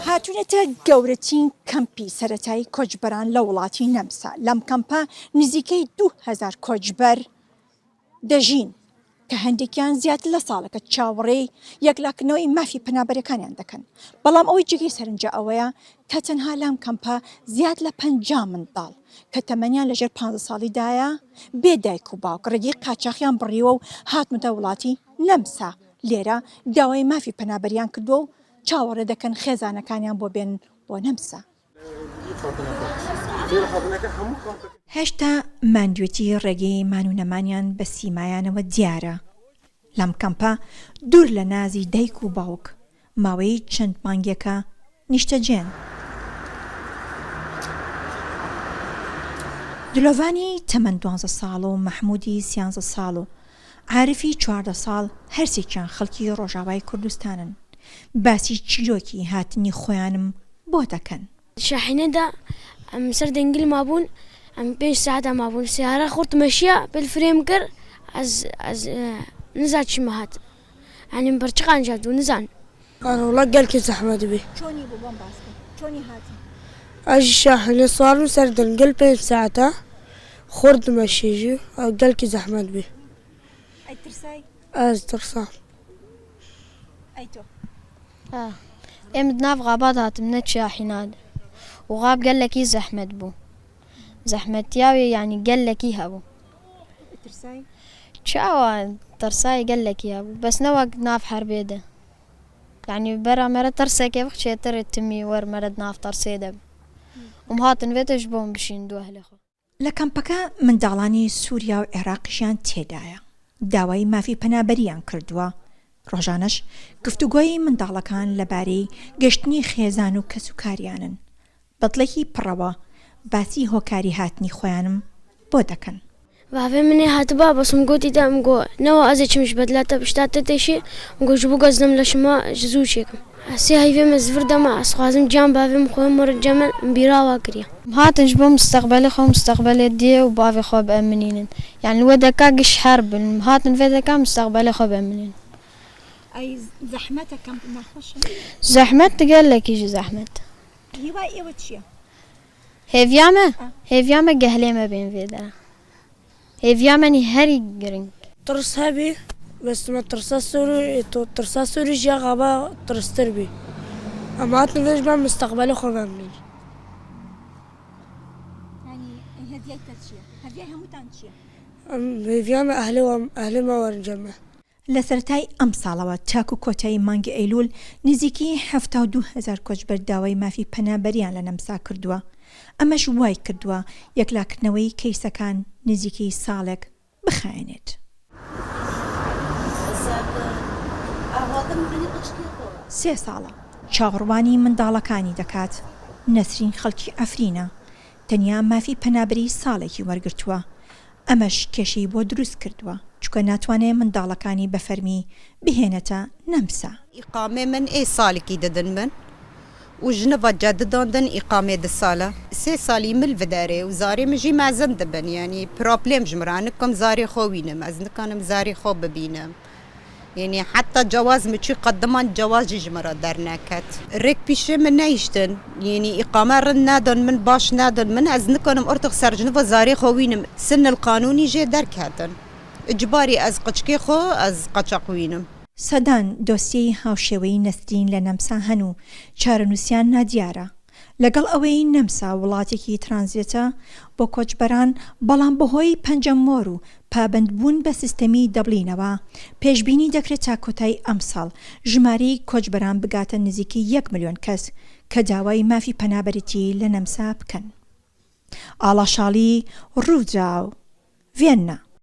هاتوونێتە گەورەترین کەمپی سەرەتایی کۆچبەران لە وڵاتی نەمسا. لەم کەمپە نزیکەی 2000 کۆچبەر دەژین کە هەندێکیان زیاتر لە ساڵەکە چاوەڕێی یەکلاکردنەوەی مافی پەنابەرەکانیان دەکەن. بەڵام ئەوەی جگەی سەرنجە ئەوەیە کە تەنها لەم کەمپە زیات لە 50 منداڵ کە تەمەنیان لەژێر 15 ساڵیدایە بێ دایک و باوک ڕێگەی قاچاقیان بڕیوە و هاتمەتە وڵاتی نەمسا. لێرە داوای مافی پەنابەریان کردووە و چاوەڕێ دەکەن خێزانەکانیان بۆ بێن بۆ نەمسا. هێشتا ماندوێتی ڕێگەی مانوونەمانیان بە سیمایانەوە دیارە. لەم کەمپە دوور لە نازی دایک و باوک ماوەی چەند مانگێکە نیشتەجێن. دلۆڤانی تەمەن 12 ساڵ و مەحموودی 13 ساڵ و عارفی 14 ساڵ هەرسێکیان خەڵکی ڕۆژاوای کوردستانن. باسی چیرۆکی هاتنی خۆیانم بۆ دەکەن. شاحنەدا ئەم سەر دەنگل مابوون ئەم 5 ساعتا مابوون سیارە خوڕتمەشیە پێلفرێم کرد ئەز نزان چما هات ینی بەرچقان جات و نزان وڵا گەلکی زەحمەت بێ. چۆنی بۆ بۆم باس کە چۆنی هاتی؟ ئەژی شاحنە سوارم سەر دەنگل 5 ساعتا خوردمەشیژی ئەو گەلکی زەحمەت بێ. ئەیترسای؟ ئەز ترسام. ئەیتۆ؟ ئێمە ناو غابات هاتم نە شاحنان و غاب گەلێکی زەحمەت بوو. زەحمەتیاوێ یعنی گەلێکی هەبوو. ئەیترسای؟ چاوە ترسای گەلێکی هەبوو بەس نەوەک ناو حربێدە. یعنی بەرامەرە ترسێکێ بخچێتر تمی وەرمەرە ناو تەرسێ دەبێ. هاتن وێتش بۆم بشین دووە لەخۆ. لە کەمپەکە منداڵانی سووریا و عێراقیشیان تێدایە. داوای مافی پەنابەریان کردووە. ڕۆژانەش گفتوگۆی منداڵەکان لەبارەی گەشتنی خێزان و کەسوکاریانن. بەدڵێکی پڕەوە باسی هۆکاری هاتنی خۆیانم بۆ دەکەن. باێ منێ هاتبا بەسم گوتی دام گۆ نەوە ئەزێ چمش بەدلاتە بشتاتە تێشێ گۆژ بوو گەزدەم لە شما زوو چێکم. ئەسی هەیڤێمە زڤردەمە ئەسخوازم جام باێم خۆم وەرجەمە بیراوا کردە. هاتنش بۆ مستەقبەلی خۆ مستەقبەلێ دێ و باێ خۆ بەمنینن. یعنی وە دەکا گشت هەر بن هاتن وێ دەکا مستەقبەلی خۆ بەمنین. ئەی زەحمەتە کەمپ ناخۆشە؟ زەحمەت گەلێکیش زەحمەت. هیوای ئێوە چییە؟ هێڤیامە گەهلێمە بێن وێدا. هێڤیامەنی هەری گرنگ. ترس هەبێ بەستمە ترسا سووری ژیا غابا ترستر بێ. ئەم هاتن وێش بە مستەقبەلی خۆ بەمنین. هەڤیای تە چییە؟ هەڤیای هەمووتان چییە؟ هێڤیامە ئەهلێمە وەرجەمە. لە سەرەتای ئەم ساڵەوە چاک و کۆتایی مانگی ئەیلول نزیکی 72,000 کۆچبەر داوای مافی پەنابەریان لە نەمسا کردووە. ئەمەش وای کردووە یەکلاکردنەوەی کەیسەکان نزیکی ساڵێک بخایێنێت. 3 ساڵە چاوەڕوانی منداڵەکانی دەکات. نەسرین خەڵکی ئەفرینە تەنیا مافی پەنابەری ساڵێکی وەرگرتووە. ئەمەش کێشەی بۆ دروست کردووە چکە ناتوانێت منداڵەکانی بەفەرمی بهێنێتە نەمسا. ئیقامێ من ساڵێکی دەدن من و ژنەڤە جەدداندن ئیقامێ 2 ساڵە 3 ساڵی مل بدارێ و زارێ مژی مەزن دەبن ینی پرۆبلێم ژمرانکم زارێ خۆ وینم ئەز نکانم زارێ خۆ ببینم. یعنی حتی جواز مچی قدمان جوازی ژمرا دەرنەکەت. ڕێک پیشێ من نەیشتن یعنی ئیقامە ڕەن نادن من باش نادن من ئەز نکانم ئۆرتق سەر ژنەڤە زارێ خۆ وینم سن القانونی ژێ دەرکاتن. ئجباری ئەز قچکێ خۆ ئەز قەچەق وینم. سەدان دۆسیەی هاوشێوەی نەسرین لە نەمسا هەن و چارەنووسیان نادیارە. لەگەڵ ئەوەی نەمسا وڵاتێکی ترانزیتە بۆ کۆچبەران بەڵام بەهۆی پەنجەمۆر و پابندبوون بە سیستەمی دەبڵینەوە پێشبینی دەکرێت تا کۆتای ئەم ساڵ ژمارەی کۆچبەران بگاتە نزیکی 1 ملیۆن کەس کە داوای مافی پەنابەرێتی لە نەمسا بکەن. ئاڵاشاڵی ڕوودراو ڤێننا.